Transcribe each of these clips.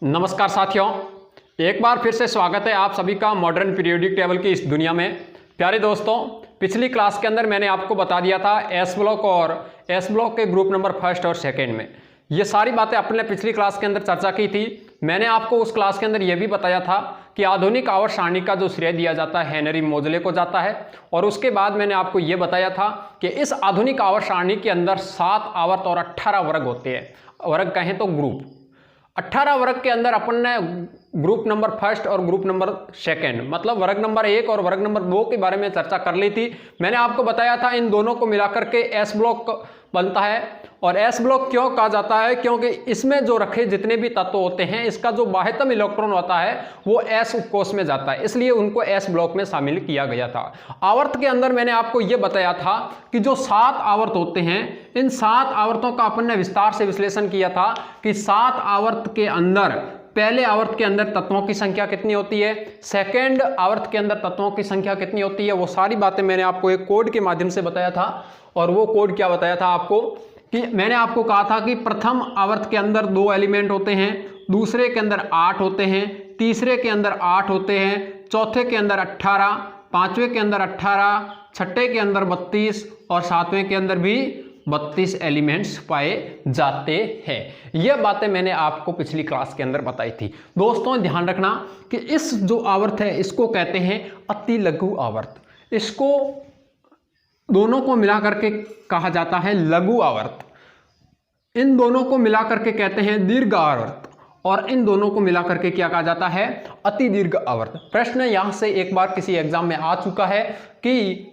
नमस्कार साथियों, एक बार फिर से स्वागत है आप सभी का मॉडर्न पीरियोडिक टेबल की इस दुनिया में। प्यारे दोस्तों, पिछली क्लास के अंदर मैंने आपको बता दिया था एस ब्लॉक और एस ब्लॉक के ग्रुप नंबर फर्स्ट और सेकंड में ये सारी बातें अपने पिछली क्लास के अंदर चर्चा की थी। मैंने आपको उस क्लास के अंदर यह भी बताया था कि आधुनिक आवर्त सारणी का जो श्रेय दिया जाता है हेनरी मोजले को जाता है, और उसके बाद मैंने आपको यह बताया था कि इस आधुनिक आवर्त सारणी के अंदर 7 आवर्त और 18 वर्ग होते हैं। वर्ग कहें तो ग्रुप। 18 वर्ग के अंदर अपन ने ग्रुप नंबर फर्स्ट और ग्रुप नंबर सेकंड मतलब वर्ग नंबर 1 और वर्ग नंबर 2 के बारे में चर्चा कर ली थी। मैंने आपको बताया था इन दोनों को मिलाकर के एस ब्लॉक बनता है। और एस ब्लॉक क्यों कहा जाता है? क्योंकि इसमें जो रखे जितने भी तत्व होते हैं इसका जो बाह्यतम इलेक्ट्रॉन होता है वो एस उपकोष में जाता है, इसलिए उनको एस ब्लॉक में शामिल किया गया था। आवर्त के अंदर मैंने आपको ये बताया था कि जो 7 आवर्त होते हैं, इन 7 आवर्तों का अपन ने विस्तार से विश्लेषण किया था कि 7 आवर्त के अंदर पहले आवर्त के अंदर तत्वों की संख्या कितनी होती है, सेकेंड आवर्त के अंदर तत्वों की संख्या कितनी होती है, वो सारी बातें मैंने आपको एक कोड के माध्यम से बताया था। और वो कोड क्या बताया था आपको कि मैंने आपको कहा था कि प्रथम आवर्त के अंदर 2 एलिमेंट होते हैं, दूसरे के अंदर 8 होते हैं, तीसरे के अंदर 8 होते हैं, चौथे के अंदर 18, पांचवें के अंदर 18, छठे के अंदर 32 और सातवें के अंदर भी 32 एलिमेंट्स पाए जाते हैं। यह बातें मैंने आपको पिछली क्लास के अंदर बताई थी। दोस्तों ध्यान रखना कि इस जो आवर्त है इसको कहते हैं अति लघु आवर्त। इसको दोनों को मिला करके कहा जाता है लघु आवर्त। इन दोनों को मिला करके कहते हैं दीर्घ आवर्त, और इन दोनों को मिला करके क्या कहा जाता है? अति दीर्घ आवर्त। प्रश्न यहां से एक बार किसी एग्जाम में आ चुका है कि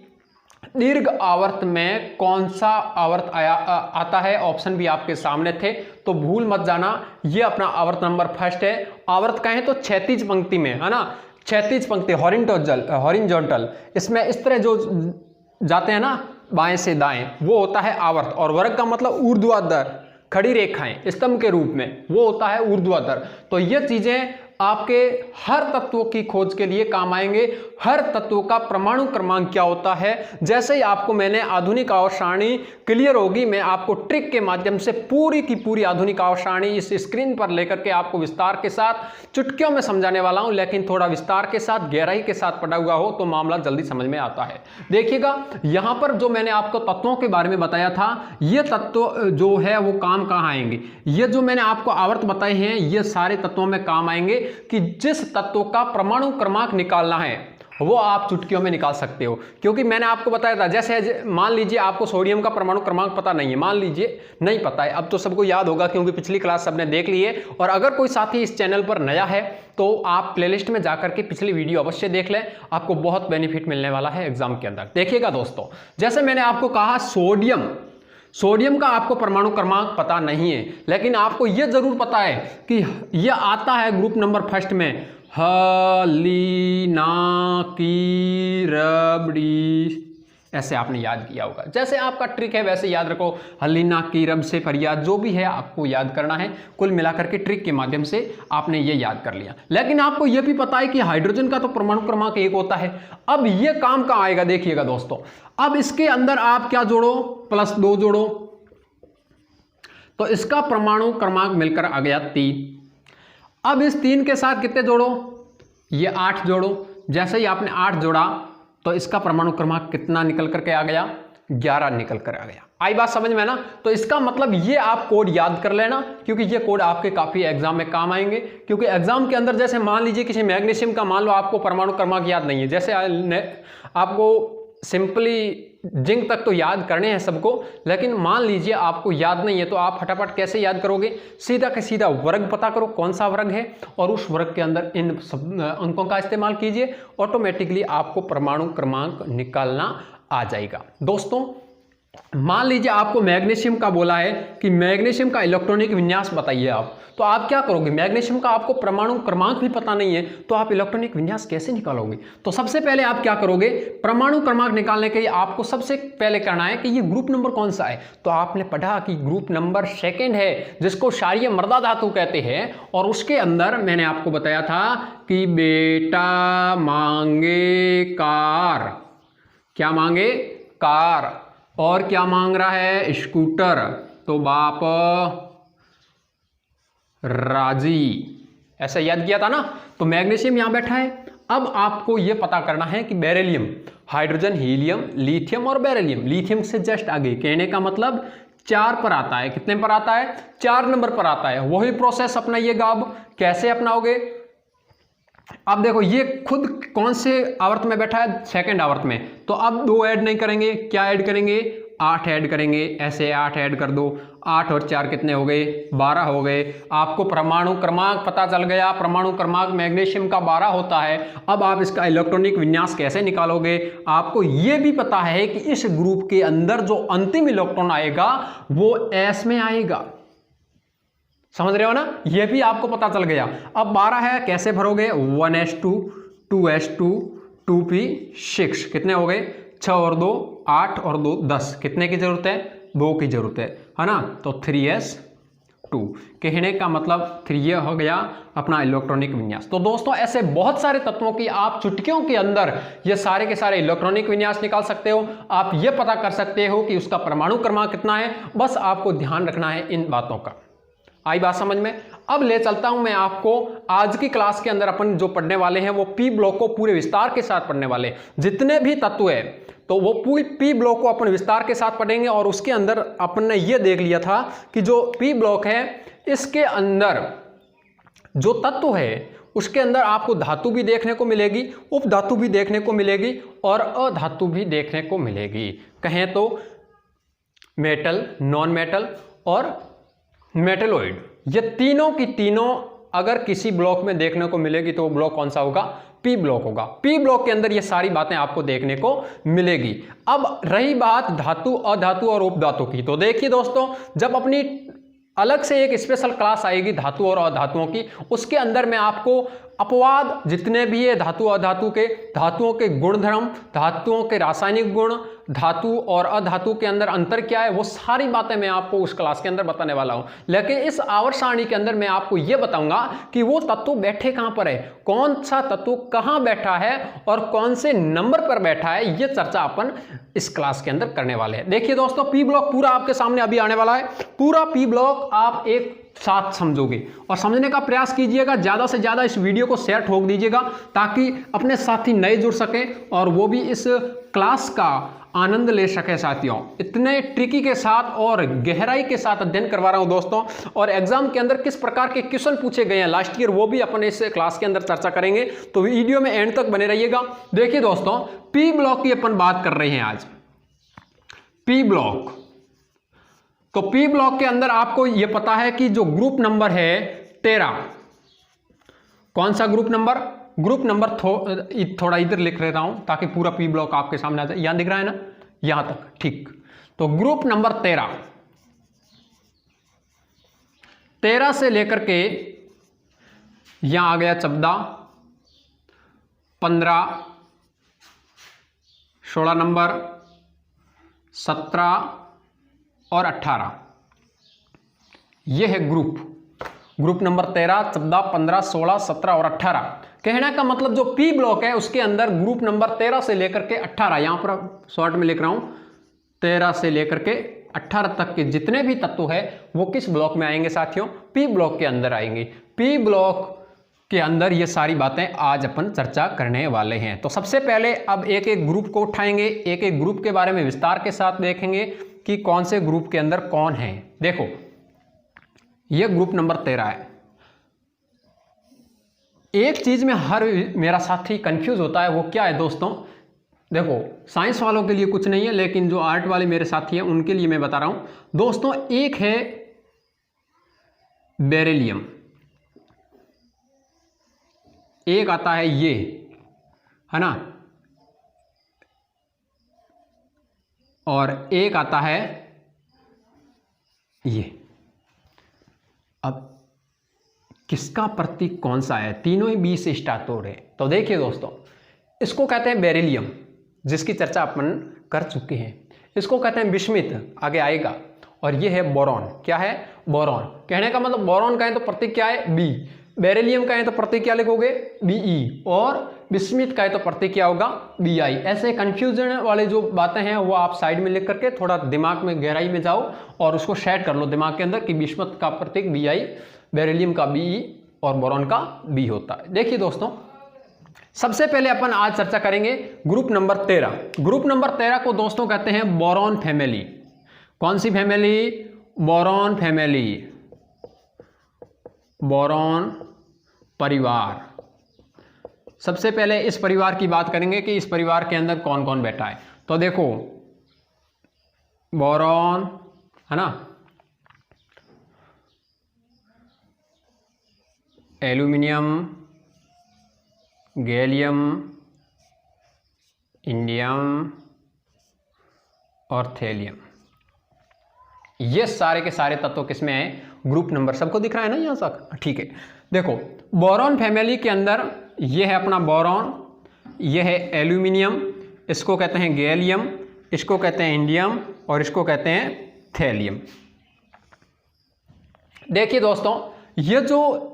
दीर्घ आवर्त में कौन सा आवर्त आता है। ऑप्शन भी आपके सामने थे तो भूल मत जाना। ये अपना आवर्त नंबर फर्स्ट है। आवर्त कहें तो क्षैतिज पंक्ति में, है ना, क्षैतिज पंक्ति हॉरिजॉन्टल, इसमें इस तरह जो जाते हैं ना बाएं से दाएं, वो होता है आवर्त। और वर्ग का मतलब ऊर्ध्वाधर खड़ी रेखाएं स्तंभ के रूप में, वो होता है ऊर्ध्वाधर। तो ये चीजें आपके हर तत्वों की खोज के लिए काम आएंगे। हर तत्व का परमाणु क्रमांक क्या होता है, जैसे ही आपको मैंने आधुनिक आवर्त सारणी क्लियर होगी, मैं आपको ट्रिक के माध्यम से पूरी की पूरी आधुनिक आवर्त सारणी इस स्क्रीन पर लेकर के आपको विस्तार के साथ चुटकियों में समझाने वाला हूं। लेकिन थोड़ा विस्तार के साथ गहराई के साथ पढ़ा हुआ हो तो मामला जल्दी समझ में आता है। देखिएगा यहां पर जो मैंने आपको तत्वों के बारे में बताया था, ये तत्व जो है वो काम कहां आएंगे। ये जो मैंने आपको आवर्त बताए हैं ये सारे तत्वों में काम आएंगे कि जिस तत्व का परमाणु क्रमांक निकालना है वो आप चुटकियों में निकाल सकते हो। क्योंकि मैंने आपको बताया था, जैसे मान लीजिए आपको सोडियम का परमाणु क्रमांक पता नहीं है, मान लीजिए नहीं पता है, अब तो सबको याद होगा क्योंकि पिछली क्लास सबने देख ली है। और अगर कोई साथी इस चैनल पर नया है तो आप प्लेलिस्ट में जाकर के पिछली वीडियो अवश्य देख लें, आपको बहुत बेनिफिट मिलने वाला है एग्जाम के अंदर। देखिएगा दोस्तों, जैसे मैंने आपको कहा सोडियम का आपको परमाणु क्रमांक पता नहीं है, लेकिन आपको यह जरूर पता है कि यह आता है ग्रुप नंबर फर्स्ट में, हलीना की रबड़ी, ऐसे आपने याद किया होगा। जैसे आपका ट्रिक है वैसे याद रखो, हलीना की रब से फरियाद, जो भी है आपको याद करना है। कुल मिलाकर के ट्रिक के माध्यम से आपने ये याद कर लिया। लेकिन आपको यह भी पता है कि हाइड्रोजन का तो परमाणु क्रमांक 1 होता है। अब ये काम कहाँ आएगा देखिएगा दोस्तों, अब इसके अंदर आप क्या जोड़ो, +2 जोड़ो, तो इसका परमाणु क्रमांक मिलकर आ गया 3। अब इस 3 के साथ कितने जोड़ो, ये 8 जोड़ो। जैसे ही आपने 8 जोड़ा तो इसका परमाणु क्रमांक कितना निकल करके आ गया, 11 निकल कर आ गया। आई बात समझ में ना? तो इसका मतलब ये आप कोड याद कर लेना, क्योंकि ये कोड आपके काफी एग्जाम में काम आएंगे। क्योंकि एग्जाम के अंदर जैसे मान लीजिए किसी मैग्नीशियम का मान लो आपको परमाणु क्रमांक याद नहीं है, जैसे आपको सिंपली जिंक तक तो याद करने हैं सबको, लेकिन मान लीजिए आपको याद नहीं है तो आप फटाफट कैसे याद करोगे? सीधा का सीधा वर्ग पता करो कौन सा वर्ग है और उस वर्ग के अंदर इन सब अंकों का इस्तेमाल कीजिए, ऑटोमेटिकली आपको परमाणु क्रमांक निकालना आ जाएगा। दोस्तों मान लीजिए आपको मैग्नीशियम का बोला है कि मैग्नीशियम का इलेक्ट्रॉनिक विन्यास बताइए आप, तो आप क्या करोगे? मैग्नीशियम का आपको परमाणु क्रमांक भी पता नहीं है तो आप इलेक्ट्रॉनिक विन्यास कैसे निकालोगे? तो सबसे पहले आप क्या करोगे? परमाणु क्रमांक निकालने के लिए आपको सबसे पहले करना है कि ये ग्रुप नंबर कौन सा है। तो आपने पढ़ा कि ग्रुप नंबर सेकेंड है, जिसको क्षारीय मृदा धातु कहते हैं। और उसके अंदर मैंने आपको बताया था कि बेटा मांगे कार, क्या मांगे? कार। और क्या मांग रहा है? स्कूटर। तो बाप राजी। ऐसा याद किया था ना। तो मैग्नीशियम यहां बैठा है। अब आपको यह पता करना है कि बेरिलियम, हाइड्रोजन, हीलियम, लिथियम और बेरिलियम। लिथियम से जस्ट आगे, कहने का मतलब 4 पर आता है। कितने पर आता है? 4 नंबर पर आता है। वही प्रोसेस अपनाइएगा। अब कैसे अपनाओगे? अब देखो ये खुद कौन से आवर्त में बैठा है? सेकंड आवर्त में। तो अब 2 ऐड नहीं करेंगे, क्या ऐड करेंगे? 8 ऐड करेंगे। ऐसे 8 ऐड कर दो। 8 और 4 कितने हो गए? 12 हो गए। आपको परमाणु क्रमांक पता चल गया। परमाणु क्रमांक मैग्नीशियम का 12 होता है। अब आप इसका इलेक्ट्रॉनिक विन्यास कैसे निकालोगे? आपको यह भी पता है कि इस ग्रुप के अंदर जो अंतिम इलेक्ट्रॉन आएगा वो S में आएगा। समझ रहे हो ना? यह भी आपको पता चल गया। अब 12 है, कैसे भरोगे? 1s2 2s2 2p6 कितने हो गए? 6 और 2 8 और 2 10। कितने की जरूरत है? 2 की जरूरत है ना? तो 3s2। कहने का मतलब 3 हो गया अपना इलेक्ट्रॉनिक विन्यास। तो दोस्तों ऐसे बहुत सारे तत्वों की आप चुटकियों के अंदर ये सारे के सारे इलेक्ट्रॉनिक विन्यास निकाल सकते हो। आप ये पता कर सकते हो कि उसका परमाणु क्रमांक कितना है। बस आपको ध्यान रखना है इन बातों का। आई बात समझ में? अब ले चलता हूं मैं आपको आज की क्लास के अंदर अपन जो पढ़ने वाले हैं वो पी ब्लॉक को पूरे विस्तार के साथ पढ़ने वाले हैं। जितने भी तत्व है तो वो पूरी पी ब्लॉक को अपन विस्तार के साथ पढ़ेंगे। और उसके अंदर अपन ने ये देख लिया था कि जो पी ब्लॉक है इसके अंदर जो तत्व है उसके अंदर आपको धातु भी देखने को मिलेगी, उप धातु भी देखने को मिलेगी और अधातु भी देखने को मिलेगी। कहें तो मेटल, नॉन मेटल और मेटलॉइड, ये तीनों की तीनों अगर किसी ब्लॉक में देखने को मिलेगी तो वो ब्लॉक कौन सा होगा? पी ब्लॉक होगा। पी ब्लॉक के अंदर ये सारी बातें आपको देखने को मिलेगी। अब रही बात धातु, अधातु और उपधातु की, तो देखिए दोस्तों जब अपनी अलग से एक स्पेशल क्लास आएगी धातु और अधातुओं की, उसके अंदर मैं आपको अपवाद जितने भी है धातु अधातु के, धातुओं के गुणधर्म, धातुओं के रासायनिक गुण, धातु और अधातु के अंदर अंतर क्या है, वो सारी बातें मैं आपको उस क्लास के अंदर बताने वाला हूं। लेकिन इस आवर्त सारणी के अंदर मैं आपको यह बताऊंगा कि वो तत्व बैठे कहां पर है, कौन सा तत्व कहां बैठा है और कौन से नंबर पर बैठा है, यह चर्चा अपन इस क्लास के अंदर करने वाले हैं। देखिए दोस्तों पी ब्लॉक पूरा आपके सामने अभी आने वाला है। पूरा पी ब्लॉक आप एक साथ समझोगे और समझने का प्रयास कीजिएगा। ज्यादा से ज्यादा इस वीडियो को शेयर ठोक दीजिएगा ताकि अपने साथी नए जुड़ सके और वो भी इस क्लास का आनंद ले सके। साथियों इतने ट्रिकी के साथ और गहराई के साथ अध्ययन करवा रहा हूं दोस्तों, और एग्जाम के अंदर किस प्रकार के क्वेश्चन पूछे गए हैं लास्ट ईयर वो भी अपन इस क्लास के अंदर चर्चा करेंगे। तो वीडियो में एंड तक बने रहिएगा। देखिए दोस्तों पी ब्लॉक की अपन बात कर रहे हैं आज। पी ब्लॉक, तो पी ब्लॉक के अंदर आपको यह पता है कि जो ग्रुप नंबर है 13, कौन सा ग्रुप नंबर? ग्रुप नंबर थोड़ा इधर लिख लेता हूं ताकि पूरा पी ब्लॉक आपके सामने आ जाए। यहां दिख रहा है ना, यहां तक, ठीक। तो ग्रुप नंबर 13 से लेकर के यहां आ गया 14, 15, 16 नंबर, 17 और 18, यह है ग्रुप नंबर 13, 14, 15, 16, 17 और 18। कहने का मतलब जो पी ब्लॉक है उसके अंदर ग्रुप नंबर 13 से लेकर के 18, यहां पर शॉर्ट में लिख रहा हूं, 13 से लेकर के 18 तक के जितने भी तत्व है वो किस ब्लॉक में आएंगे साथियों? पी ब्लॉक के अंदर आएंगे। पी ब्लॉक के अंदर ये सारी बातें आज अपन चर्चा करने वाले हैं। तो सबसे पहले अब एक एक ग्रुप को उठाएंगे, एक एक ग्रुप के बारे में विस्तार के साथ देखेंगे कि कौन से ग्रुप के अंदर कौन है। देखो यह ग्रुप नंबर 13 है। एक चीज में हर मेरा साथी कंफ्यूज होता है, वो क्या है दोस्तों? देखो साइंस वालों के लिए कुछ नहीं है लेकिन जो आर्ट वाले मेरे साथी हैं उनके लिए मैं बता रहा हूं दोस्तों। एक है बेरिलियम, एक आता है ये, है ना, और एक आता है ये। अब किसका प्रतीक कौन सा है? तीनों ही 20 से स्टार्ट हो रहे हैं। तो देखिए दोस्तों इसको कहते हैं बेरिलियम जिसकी चर्चा अपन कर चुके हैं। इसको कहते हैं बिस्मिथ, आगे आएगा। और ये है बोरॉन। क्या है? बोरॉन। कहने का मतलब बोरॉन कहें तो प्रतीक क्या है? बी। बेरिलियम कहें तो प्रतीक क्या लिखोगे? Be। और बिस्मिथ कहें तो प्रतीक क्या होगा? Bi। ऐसे कंफ्यूजन वाले जो बातें हैं वो आप साइड में लिख करके थोड़ा दिमाग में गहराई में जाओ और उसको सेट कर लो दिमाग के अंदर कि बिस्मिथ का प्रतीक Bi, बेरिलियम का Be और बोरॉन का B होता है। देखिए दोस्तों, सबसे पहले अपन आज चर्चा करेंगे ग्रुप नंबर 13। ग्रुप नंबर 13 को दोस्तों कहते हैं बोरॉन फैमिली। कौन सी फैमिली? बोरॉन फैमिली, बोरॉन परिवार। सबसे पहले इस परिवार की बात करेंगे कि इस परिवार के अंदर कौन कौन बैठा है। तो देखो, बोरॉन है ना, एल्यूमिनियम, गैलियम, इंडियम और थैलियम, ये सारे के सारे तत्व किसमें हैं? Group number. सबको दिख रहा है ना यहाँ तक? ठीक है। देखो, बोरॉन फैमिली के अंदर ये है अपना बोरॉन, ये है एल्यूमिनियम, इसको कहते हैं गैलियम, इसको कहते हैं इंडियम और इसको कहते हैं थैलियम। देखिए दोस्तों, ये जो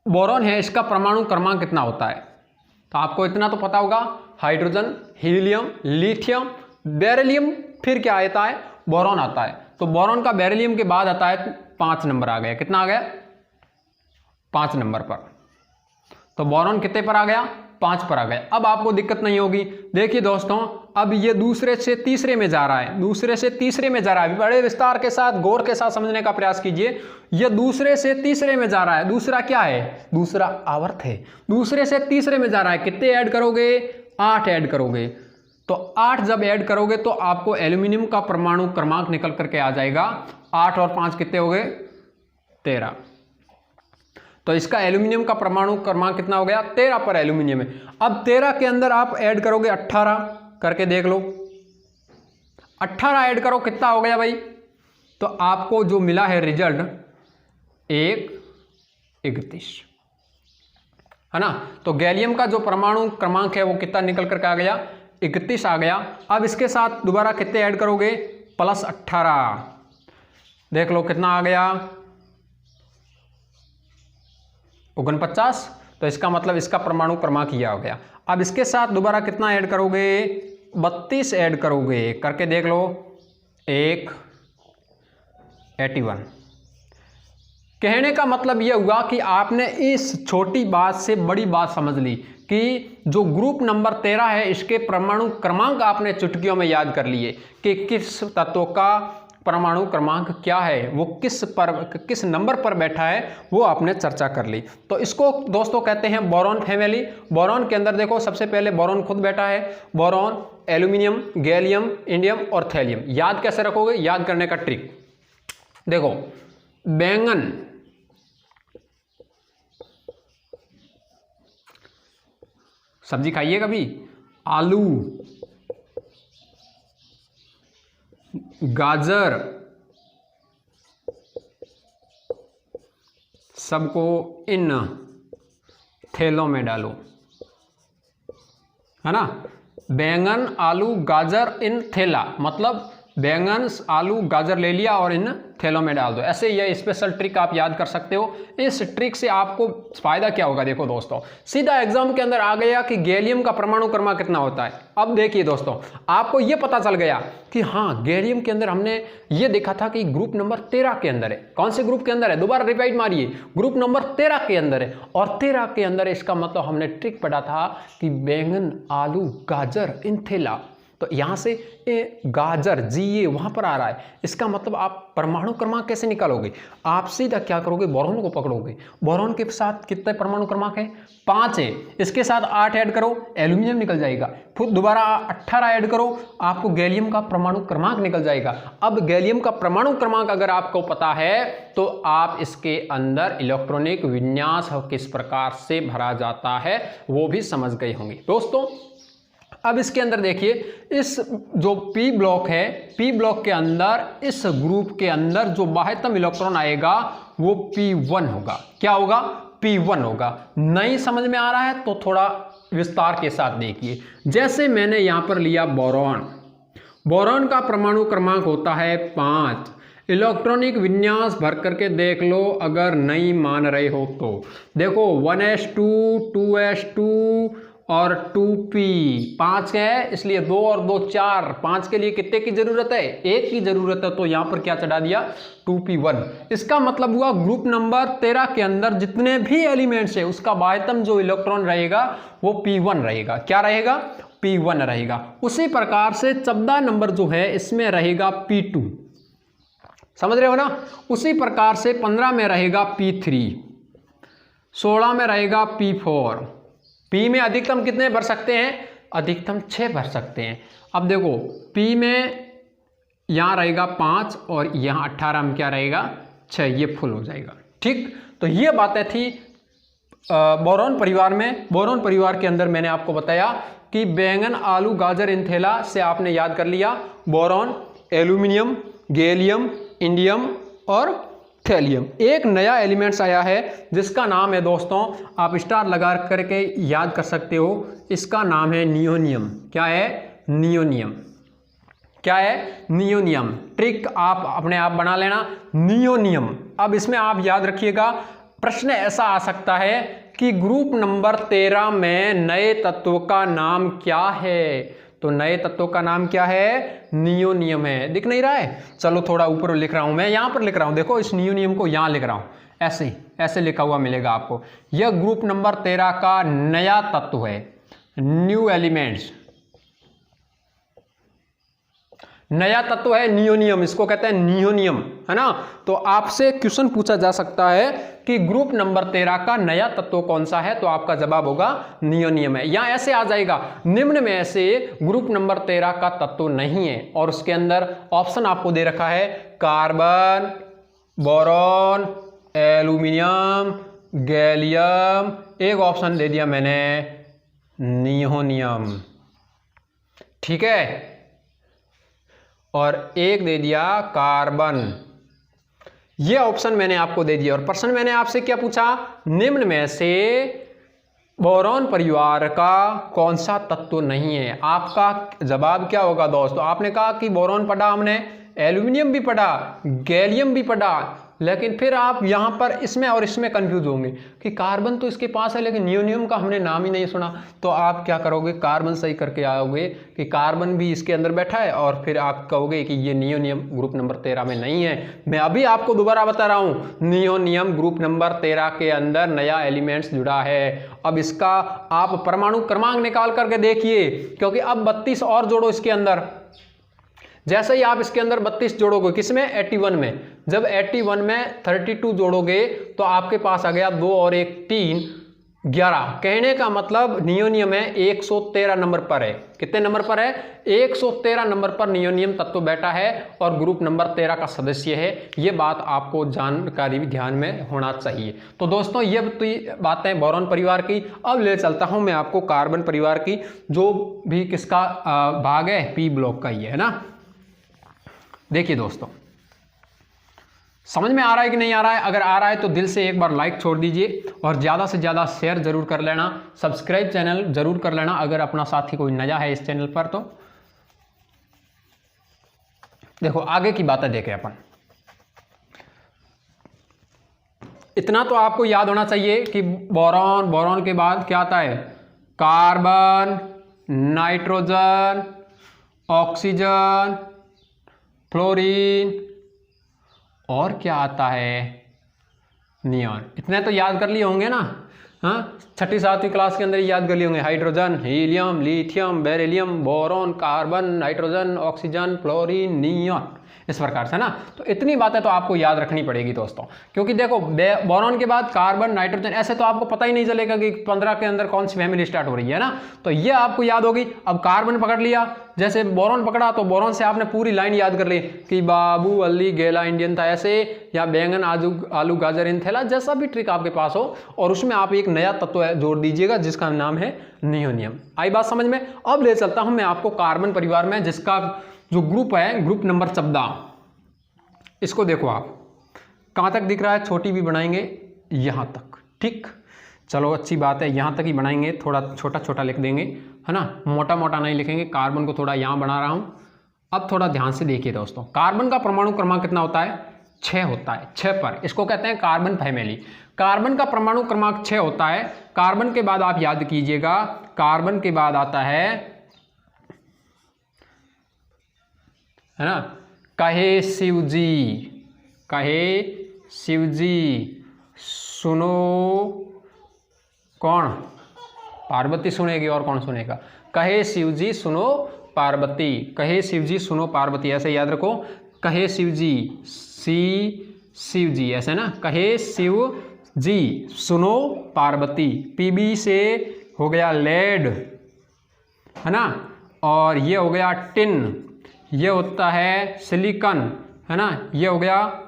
बोरॉन है इसका परमाणु क्रमांक कितना होता है? तो आपको इतना तो पता होगा, हाइड्रोजन, हीलियम, लिथियम, बेरिलियम, फिर क्या आता है? बोरॉन आता है। तो बोरॉन का बेरिलियम के बाद आता है 5 नंबर आ गया। कितना आ गया? 5 नंबर पर। तो बोरॉन कितने पर आ गया? 5 पर आ गया। अब आपको दिक्कत नहीं होगी। देखिए दोस्तों, अब ये दूसरे से तीसरे में जा रहा है, दूसरे से तीसरे में जा रहा है। बड़े विस्तार के साथ, गौर के साथ समझने का प्रयास कीजिए। ये दूसरे से तीसरे में जा रहा है। दूसरा क्या है? दूसरा आवर्त है। दूसरे से तीसरे में जा रहा है। कितने ऐड करोगे? 8 ऐड करोगे। तो 8 जब ऐड करोगे तो आपको एल्यूमिनियम का परमाणु क्रमांक निकल करके आ जाएगा। 8 और 5 कितने हो गए? 13। तो इसका एल्यूमिनियम का परमाणु क्रमांक कितना हो गया? 13 पर एल्यूमिनियम है। अब 13 के अंदर आप ऐड करोगे 18, करके देख लो। 18 ऐड करो, कितना हो गया भाई? तो आपको जो मिला है रिजल्ट 31 है ना। तो गैलियम का जो परमाणु क्रमांक है वो कितना निकल करके आ गया? 31 आ गया। अब इसके साथ दोबारा कितने ऐड करोगे? +18। देख लो कितना आ गया? 49। तो इसका मतलब इसका परमाणु क्रमांक यह हो गया। अब इसके साथ दोबारा कितना ऐड करोगे? 32 ऐड करोगे, करके देख लो। 81। कहने का मतलब यह हुआ कि आपने इस छोटी बात से बड़ी बात समझ ली कि जो ग्रुप नंबर 13 है इसके परमाणु क्रमांक आपने चुटकियों में याद कर लिए कि किस तत्व का परमाणु क्रमांक क्या है, वो किस नंबर पर बैठा है, वो आपने चर्चा कर ली। तो इसको दोस्तों कहते हैं बोरॉन फैमिली। बोरॉन के अंदर देखो, सबसे पहले बोरॉन खुद बैठा है। बोरॉन, एल्यूमिनियम, गैलियम, इंडियम और थैलियम। याद कैसे रखोगे? याद करने का ट्रिक देखो, बैंगन, सब्जी खाइए कभी, आलू, गाजर, सबको इन थैलों में डालो, है ना। बैंगन, आलू, गाजर इन थैला, मतलब बैंगन, आलू, गाजर ले लिया और इन थैलों में डाल दो। ऐसे यह स्पेशल ट्रिक आप याद कर सकते हो। इस ट्रिक से आपको फायदा क्या होगा? देखो दोस्तों, सीधा एग्जाम के अंदर आ गया कि गैलियम का परमाणु क्रमांक कितना होता है। अब देखिए दोस्तों, आपको यह पता चल गया कि हाँ, गैलियम के अंदर हमने ये देखा था कि ग्रुप नंबर 13 के अंदर है। कौन से ग्रुप के अंदर है? दोबारा रिपीट मारिए, ग्रुप नंबर 13 के अंदर है। और 13 के अंदर इसका मतलब हमने ट्रिक पढ़ा था कि बैंगन, आलू, गाजर इन थैला। तो यहां से गाजर GA वहां पर आ रहा है। इसका मतलब आप परमाणु क्रमांक कैसे निकालोगे? आप सीधा क्या करोगे? बोरॉन को पकड़ोगे। बोरॉन के साथ कितने परमाणु क्रमांक है? 5 है। इसके साथ 8 ऐड करो, एल्यूमिनियम निकल जाएगा। फिर दोबारा 18 ऐड करो, आपको गैलियम का परमाणु क्रमांक निकल जाएगा। अब गैलियम का परमाणु क्रमांक अगर आपको पता है तो आप इसके अंदर इलेक्ट्रॉनिक विन्यास किस प्रकार से भरा जाता है वो भी समझ गए होंगे दोस्तों। अब इसके अंदर देखिए, इस जो P ब्लॉक है, P ब्लॉक के अंदर इस ग्रुप के अंदर जो बाह्यतम इलेक्ट्रॉन आएगा वो P1 होगा। क्या होगा? P1 होगा। नहीं समझ में आ रहा है तो थोड़ा विस्तार के साथ देखिए। जैसे मैंने यहां पर लिया बोरॉन, बोरॉन का परमाणु क्रमांक होता है 5। इलेक्ट्रॉनिक विन्यास भर करके देख लो, अगर नहीं मान रहे हो तो देखो 1s2 2s2 और 2p 5 क्या है, इसलिए 2 और 2 4, 5 के लिए कितने की जरूरत है, 1 की जरूरत है, तो यहां पर क्या चढ़ा दिया 2p1। इसका मतलब हुआ ग्रुप नंबर 13 के अंदर जितने भी एलिमेंट्स है उसका बाह्यतम जो इलेक्ट्रॉन रहेगा वो p1 रहेगा। क्या रहेगा, p1 रहेगा। उसी प्रकार से 14 नंबर जो है इसमें रहेगा p2, समझ रहे हो ना। उसी प्रकार से 15 में रहेगा p3, 16 में रहेगा p4। p में अधिकतम कितने भर सकते हैं, अधिकतम 6 भर सकते हैं। अब देखो p में यहाँ रहेगा 5 और यहाँ 18 में क्या रहेगा 6, ये फुल हो जाएगा। ठीक, तो ये बातें थी बोरॉन परिवार में। बोरॉन परिवार के अंदर मैंने आपको बताया कि बैंगन आलू गाजर इंथेला से आपने याद कर लिया बोरॉन, एल्यूमिनियम, गैलियम, इंडियम और थैलियम। एक नया एलिमेंट्स आया है जिसका नाम है दोस्तों, आप स्टार लगा करके याद कर सकते हो, इसका नाम है नियोनियम। क्या है, नियोनियम। क्या है, नियोनियम। ट्रिक आप अपने आप बना लेना, नियोनियम। अब इसमें आप याद रखिएगा, प्रश्न ऐसा आ सकता है कि ग्रुप नंबर 13 में नए तत्व का नाम क्या है, तो नए तत्व का नाम क्या है, नियोनियम है। दिख नहीं रहा है, चलो थोड़ा ऊपर लिख रहा हूं, मैं यहां पर लिख रहा हूं, देखो इस नियोनियम को यहां लिख रहा हूं, ऐसे ऐसे लिखा हुआ मिलेगा आपको। यह ग्रुप नंबर 13 का नया तत्व है, न्यू एलिमेंट्स, नया तत्व है नियोनियम, इसको कहते हैं नियोनियम, है ना। तो आपसे क्वेश्चन पूछा जा सकता है कि ग्रुप नंबर 13 का नया तत्व कौन सा है, तो आपका जवाब होगा नियोनियम है। यहां ऐसे आ जाएगा, निम्न में से ग्रुप नंबर 13 का तत्व नहीं है, और उसके अंदर ऑप्शन आपको दे रखा है कार्बन, बोरॉन, एल्यूमिनियम, गैलियम, एक ऑप्शन दे दिया मैंने नियोनियम, ठीक है, और एक दे दिया कार्बन। ये ऑप्शन मैंने आपको दे दिया। और प्रश्न मैंने आपसे क्या पूछा, निम्न में से बोरॉन परिवार का कौन सा तत्व नहीं है। आपका जवाब क्या होगा दोस्तों, आपने कहा कि बोरॉन पढ़ा हमने, एल्यूमिनियम भी पढ़ा, गैलियम भी पढ़ा, लेकिन फिर आप यहां पर इसमें और इसमें कंफ्यूज होंगे कि कार्बन तो इसके पास है लेकिन नियोनियम का हमने नाम ही नहीं सुना। तो आप क्या करोगे, कार्बन सही करके आओगे कि कार्बन भी इसके अंदर बैठा है, और फिर आप कहोगे कि ये नियोनियम ग्रुप नंबर 13 में नहीं है। मैं अभी आपको दोबारा बता रहा हूं, नियोनियम ग्रुप नंबर 13 के अंदर नया एलिमेंट्स जुड़ा है। अब इसका आप परमाणु क्रमांक निकाल करके देखिए, क्योंकि अब 32 और जोड़ो इसके अंदर। जैसे ही आप इसके अंदर 32 जोड़ोगे, किसमें, 81 में, जब 81 में 32 जोड़ोगे तो आपके पास आ गया 2 और 1 3, 11। कहने का मतलब नियोनियम है 113 नंबर पर है। कितने नंबर पर है, 113 नंबर पर नियोनियम तत्व बैठा है और ग्रुप नंबर 13 का सदस्य है। ये बात आपको जानकारी भी ध्यान में होना चाहिए। तो दोस्तों ये तो बातें बोरॉन परिवार की। अब ले चलता हूं मैं आपको कार्बन परिवार की, जो भी किसका भाग है, पी ब्लॉक का ही है ना। देखिए दोस्तों, समझ में आ रहा है कि नहीं आ रहा है, अगर आ रहा है तो दिल से एक बार लाइक छोड़ दीजिए और ज़्यादा से ज़्यादा शेयर जरूर कर लेना, सब्सक्राइब चैनल जरूर कर लेना अगर अपना साथी कोई नया है इस चैनल पर। तो देखो आगे की बातें देखें अपन। इतना तो आपको याद होना चाहिए कि बोरॉन, बोरॉन के बाद क्या आता है, कार्बन, नाइट्रोजन, ऑक्सीजन, फ्लोरीन, और क्या आता है, नियॉन। इतने तो याद कर लिए होंगे ना, हाँ, 6ठी 7वीं क्लास के अंदर ही याद कर लिए होंगे। Hydrogen, helium, lithium, beryllium, boron, carbon, nitrogen, oxygen, fluorine, neon, इस प्रकार से ना। तो इतनी बातें तो आपको याद रखनी पड़ेगी दोस्तों, क्योंकि देखो बोरॉन के बाद कार्बन, नाइट्रोजन, ऐसे तो आपको पता ही नहीं चलेगा कि 15 के अंदर कौन सी फैमिली स्टार्ट हो रही है ना। तो ये आपको याद होगी। अब कार्बन पकड़ लिया, जैसे बोरॉन पकड़ा तो बोरॉन से आपने पूरी लाइन याद कर ली कि बाबू, अली, गेला, इंडियन था, ऐसे, या बैंगन, आलू, गाजर, इंथेला, जैसा भी ट्रिक आपके पास हो, और उसमें आप एक नया तत्व जोड़ दीजिएगा जिसका नाम है नियोनियम। आई बात समझ में। अब ले चलता हूं मैं आपको कार्बन परिवार में, जिसका जो ग्रुप है, ग्रुप नंबर 14। इसको देखो आप, कहां तक दिख रहा है, छोटी भी बनाएंगे यहां तक, ठीक, चलो अच्छी बात है, यहां तक ही बनाएंगे, थोड़ा छोटा छोटा लिख देंगे, है ना, मोटा मोटा नहीं लिखेंगे। कार्बन को थोड़ा यहां बना रहा हूं। अब थोड़ा ध्यान से देखिए दोस्तों, कार्बन का परमाणु क्रमांक कितना होता है, 6 होता है, 6 पर। इसको कहते हैं कार्बन फैमिली। कार्बन का परमाणु क्रमांक 6 होता है। कार्बन के बाद आप याद कीजिएगा कार्बन के बाद आता है ना, कहे शिवजी, कहे शिवजी सुनो, कौन? पार्वती सुनेगी और कौन सुनेगा? कहे शिवजी सुनो पार्वती, कहे शिवजी सुनो पार्वती, ऐसे याद रखो। कहे शिवजी, शिवजी ऐसे ना, कहे शिवजी सुनो पार्वती। पीबी से हो गया लेड, है ना, और ये हो गया टिन, ये होता है सिलिकॉन, है ना, ये हो गया,